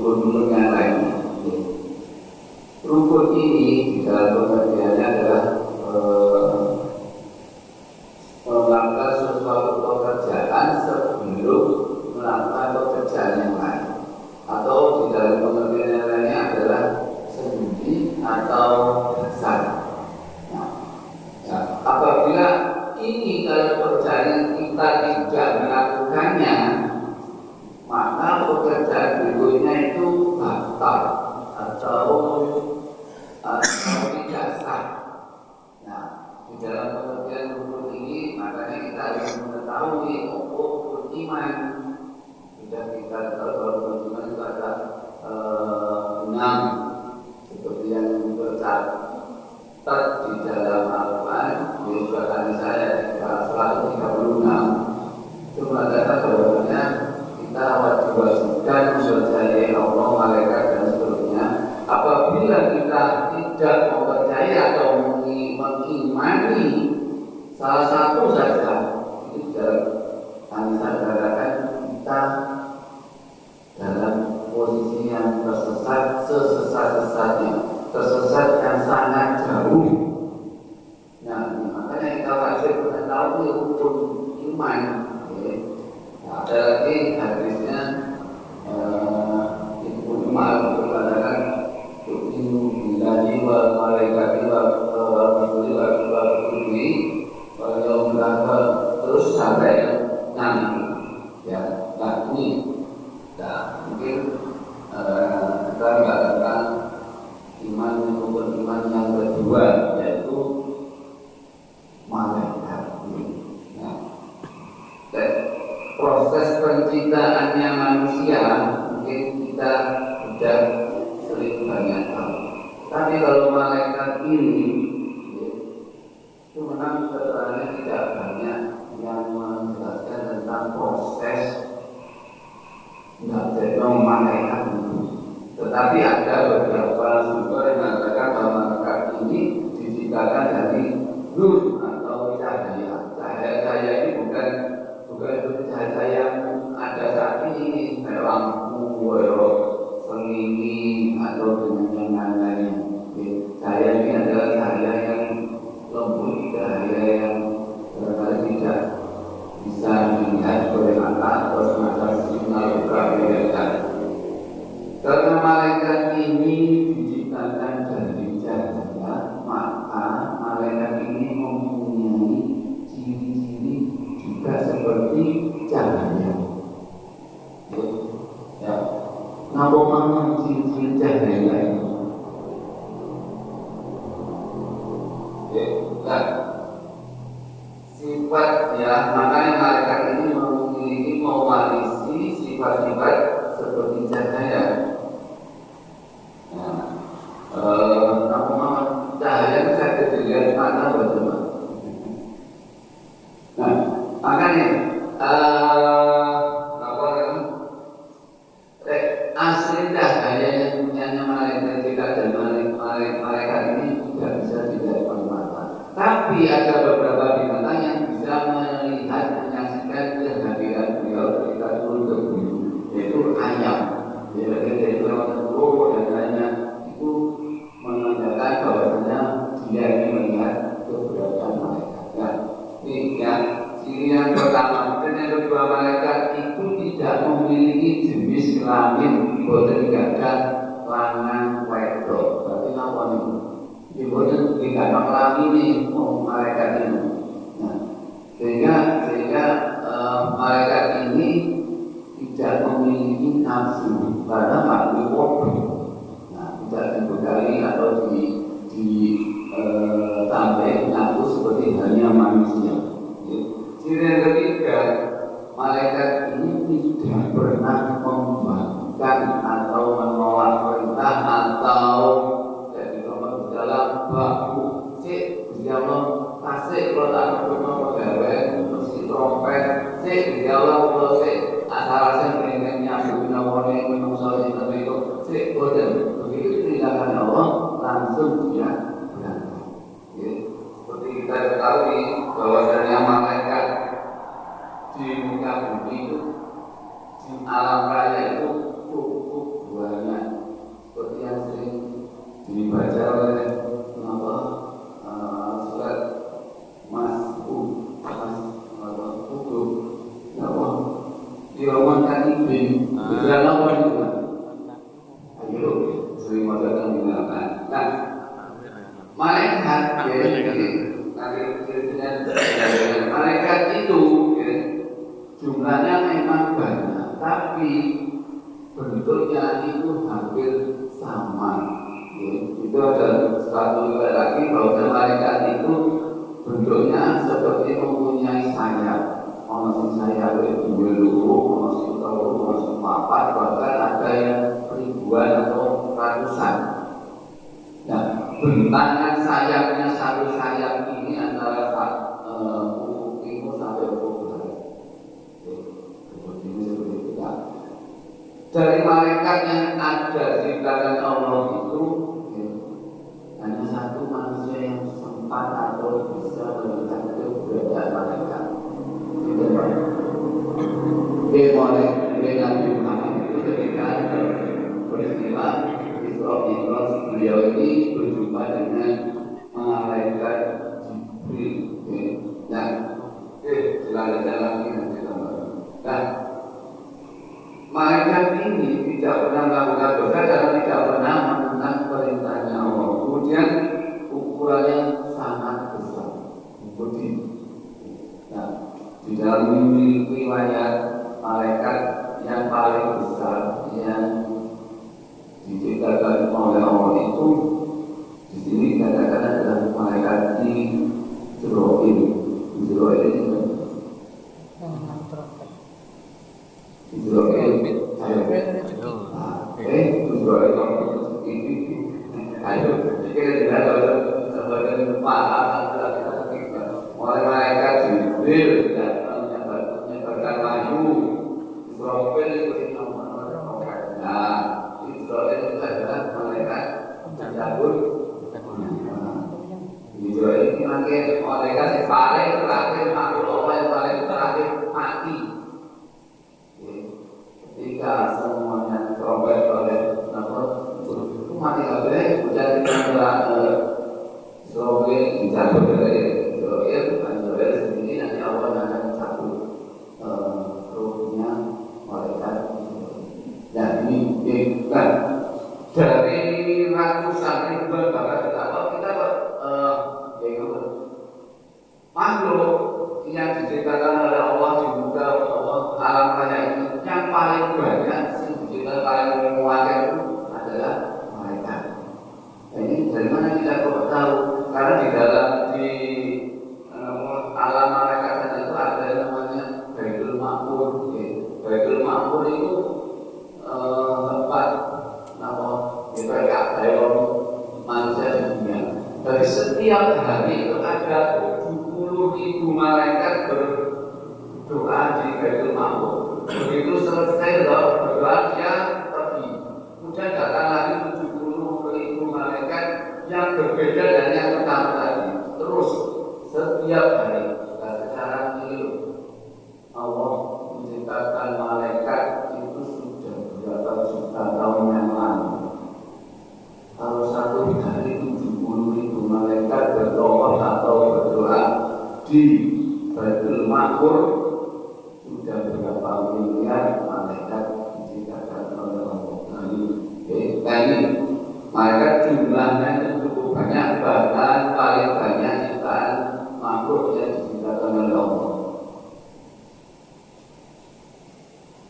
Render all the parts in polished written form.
rukun-rukun yang lainnya. Rukun ini di dalam pengertiannya adalah melakukan sesuatu pekerjaan sebelum melakukan pekerjaan yang lain, atau di dalam pengertian yang lainnya adalah sendiri atau dasar. Apabila ini kalau pekerjaan kita tidak melakukannya, maka pekerjaan berikutnya itu batal atau tidak sah. Nah, di dalam pengertian rukun ini, makanya kita harus mengetahui rukun iman. Sudah kita tahu bahwa rukun iman itu ada 6, seperti yang tercatat di dalam Al-Quran di surat An-Nisa ayat 136. Itu mengatakan bahwasanya kita wajib-wajibkan mempercayai Allah, malaikat dan seterusnya. Apabila kita tidak mempercayai atau mengimani salah satu saja, itu dalam An-Nisa dikatakan kita dalam posisi yang tersesat, sesesat-sesatnya, tersesat yang sangat jauh. Nah, makanya kita wajib mengetahui rukun iman. Ada lagi hadisnya Ibnu Umar berkatakan tu'minu billahi wal malaikati wa rusuli wa kutubihi wal yaumil akhir, terus sampai nanti. Ya, nah ini mungkin kita mengatakan iman, rukun iman yang kedua, yaitu malaikat. Nah, proses penciptaannya manusia mungkin kita sudah sering banyak tahu. Tapi kalau malaikat ini itu memang keterangannya tidak banyak yang menjelaskan tentang proses menjadi malaikat itu. Tetapi ada beberapa sumber yang mengatakan bahwa malaikat ini diciptakan dari nur atau cahaya. Cahaya ini bukan cahaya yang ada saat ini, kayak lampu, sengini atau dengan yang lainnya. Cahaya ini adalah cahaya yang lembut, cahaya yang barangkali tidak bisa dilihat oleh mata atau semacam signal ultraviolet. Karena malaikat ini diciptakan dari cahaya, maka malaikat ini mempunyai ciri-ciri juga seperti cahaya. Ya, apa makna ciri-ciri cahaya itu? Sifat, ya, makanya malaikat ini memiliki, mewarisi sifat-sifat seperti cahaya. Cahaya itu saya dilihat mata bagaimana. Nah, makanya asli cahaya yang punyanya malaikat kita dan malaikat ini tidak bisa dilihat oleh mata. Tapi ada beberapa binatang yang bisa melihat, menyaksikan kehadiran beliau ketika turun ke bumi, yaitu ayam. Dari telur dan lainnya itu menandakan bahwasanya dia ini melihat keberadaan malaikat. Ya, ini ya, ciri yang pertama. Dan yang kedua, malaikat itu tidak memiliki jenis kelamin, boten ada lanang wedok. Berarti apa nih? Di boten tidak ada kelamin malaikat ini. Nah, sehingga malaikat ini tidak memiliki nafsu, karena makhluk wabah. Nah, tidak dibekali atau ditambah nafsu seperti halnya manusia. Ciri yang ketiga, malaikat ini tidak pernah membangkang atau menolak perintah atau jadi kalau dalam baku dia Allah kasih kalau tak pernah pegawai mesti trompet dia Allah kalau asal-asal pengen nyambung nawone menungso ini sering modal menggunakan. Nah, malaikat malaikat itu jumlahnya memang banyak, tapi bentuknya itu hampir sama. Itu ada satu lagi bahwa malaikat itu bentuknya seperti mempunyai sayap. Ono sayap dulu, ono tahu, ono papat, bahkan ada yang ribuan atau ratusan. Nah, bentangan sayapnya satu sayap ini antara ufuk timur sampai ufuk barat. Dari malaikat yang ada di belakang Allah itu hanya satu manusia yang sempat atau bisa melihat keberadaan malaikat. Boleh dengan Muhammad itu ketika peristiwa Isra Mi'raj, beliau ini berjumpa dengan malaikat Jibril. Nah, selanjutnya lagi nanti tambah. Nah, malaikat ini tidak pernah melakukan dosa dan tidak pernah menentang perintahnya Allah. Kemudian ukurannya sangat besar. Nah, di dalam riwayat malaikat yang paling besar yang diciptakan oleh Allah itu di sini dikatakan adalah malaikat Israfil. Israfil itu oleh malaikat Jibril datang menyebarkan wahyu. Israfil itu nah, Israfil itu adalah malaikat pencabut. Israfil ini malaikat yang paling terakhir makhluk Allah yang paling terakhir mati. Ketika semuanya terobek oleh mati kabeh, kemudian kita Israfil dicabut dari Israfil sendiri, nanti Allah akan mencabut ruhnya malaikat. Nah, ini kan dari ratusan ribuan bahkan kita makhluk yang diciptakan oleh Allah di muka Allah alam raya ini yang paling banyak yang diciptakan paling menguatkan itu adalah malaikat. Nah, ini dari mana kita kok tahu? Karena di dalam alam malaikat itu ada yang namanya Baitul Ma'mur. Baitul Ma'mur itu tempat ibadah manusia di dunia. Dari setiap hari itu ada 70.000 malaikat berdoa di Baitul Ma'mur. Begitu selesai berdoa dia pergi. Kemudian datang lagi 70.000 malaikat yang berbeda dan yang pertama tadi. Terus setiap hari secara real Allah menciptakan malaikat itu sudah berapa juta tahun yang lalu. Kalau satu hari 70.000 malaikat berdoa atau berdoa di Baitul Ma'mur, sudah berapa miliar malaikat diciptakan oleh Allah. Ini malaikat jumlahnya itu cukup banyak, bahkan paling banyak ciptaan makhluk yang diciptakan oleh Allah.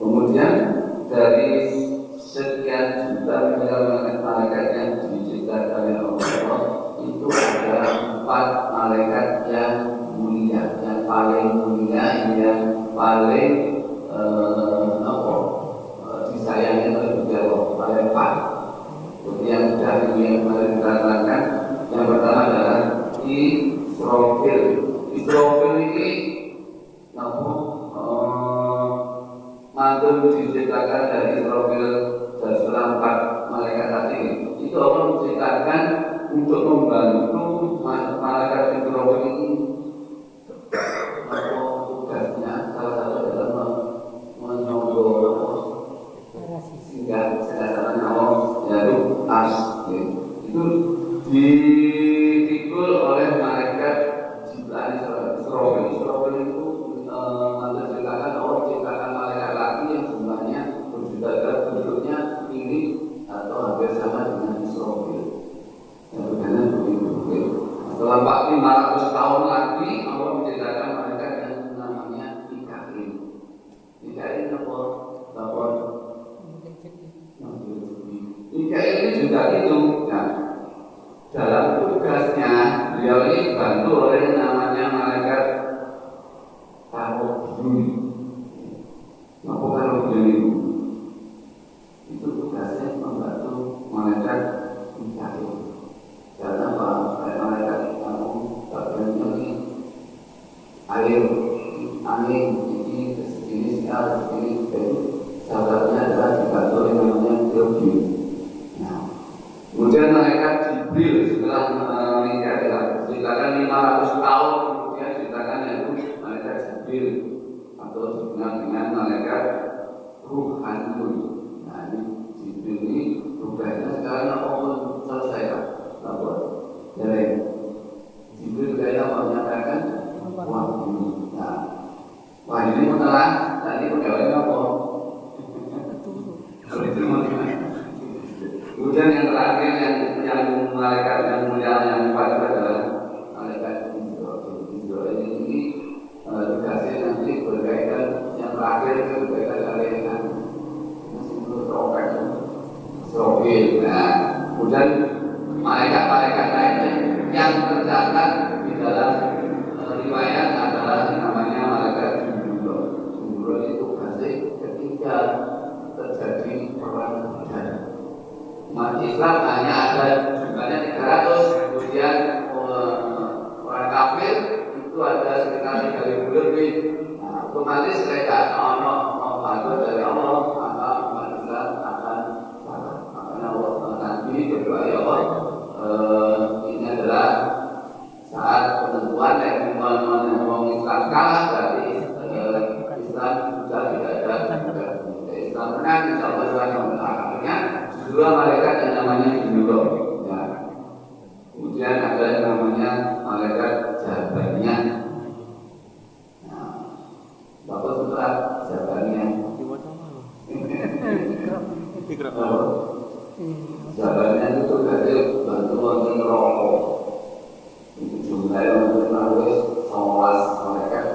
Kemudian dari sekian juta miliar malaikat yang diciptakan oleh Allah itu ada 4 malaikat yang mulia, yang paling mulia, yang paling disayangi oleh Allah, paling paling. Yang dari yang paling diterangkan, yang pertama adalah Israfil. Israfil ini mantul diciptakan dari Israfil dan selampat malaikat tadi. Itu Allah menciptakan untuk membantu malaikat Israfil ini. Tugasnya salah satu adalah menyogok sehingga sekarang Allah yaitu tas itu dipikul oleh malaikat Israfil. Israfil itu menceritakan Allah menciptakan malaikat lagi yang jumlahnya berjuta-juta, bentuknya mirip atau hampir sama dengan tahun lagi Allah menciptakan mereka yang namanya Mikail. Mikail apa? Lapor. Mikail ini juga itu. Nah, dalam tugasnya beliau ini bantu oleh yang namanya malaikat Tarobiun. Apa Tarobiun itu tugasnya membantu malaikat Mikail. Karena apa? Malaikat kamu bagiannya ini air, angin, ini sejenis sejenis itu sahabatnya adalah dibantu yang namanya Tarobiun. Nah, kemudian malaikat Jibril setelah menikah ceritakan 500 tahun kemudian ceritakan yaitu malaikat Jibril atau dikenal dengan malaikat Ruhanul. Nah, ini Jibril ini tugasnya sekarang apa pun selesai apa dari Jibril kayaknya menyampaikan wahyu. Nah, wahyu ini setelah tadi pegawainya apa? Kemudian yang terakhir yang malaikat yang mulia yang empat adalah malaikat Israel ini dikasih nanti berkaitan yang terakhir berkaitan dengan masih bertopeng Israel. Nah, kemudian malaikat-malaikat lainnya yang tercatat di dalam riwayat adalah namanya malaikat Jumro. Jumro itu kasih ketika terjadi perang Badar. Umat Islam hanya ada jumlahnya 300, kemudian orang kafir itu ada sekitar 3.000 lebih. Nah, otomatis mereka membantu dari Allah, maka umat Islam akan kalah. Makanya Allah Nabi berdoa ya Allah, ini adalah saat penentuan yang orang Islam kalah, berarti Islam sudah tidak ada. Islam menang, insya Allah Islam akhirnya dua malaikat yang namanya Jibril. Ya. Kemudian ada yang namanya malaikat Jabaniyah. Nah, bapak setelah Jabaniyah. Jabaniyah itu tugasnya bantu orang rokok. Itu jumlahnya untuk menulis 11 malaikat.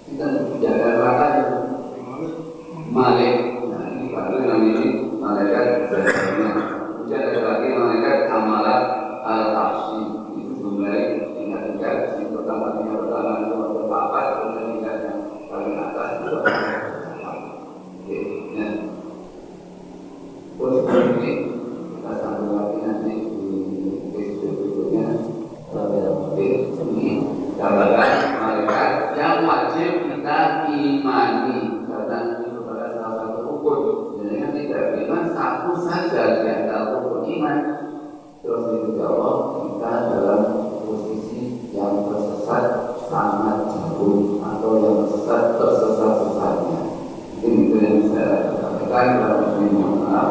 Kita menjaga neraka itu Malik. Nah, ini baru yang ini malaikat Jabaniyah. Kemudian ada lagi malaikat Amalat Al-Arsi. Itu jumlahnya tingkat-tingkat. Yang pertama itu untuk papat, kemudian tingkat yang paling atas itu oke. Nah, terus ini kita sambung lagi nanti di episode berikutnya. Ini gambaran malaikat yang wajib kita imani karena ini merupakan salah satu rukun. Jangan tidak beriman satu saja di antara rukun iman. Terus juga Allah kita dalam posisi yang tersesat sangat jauh atau yang tersesat-sesatnya. Ini yang saya sampaikan dalam video maaf.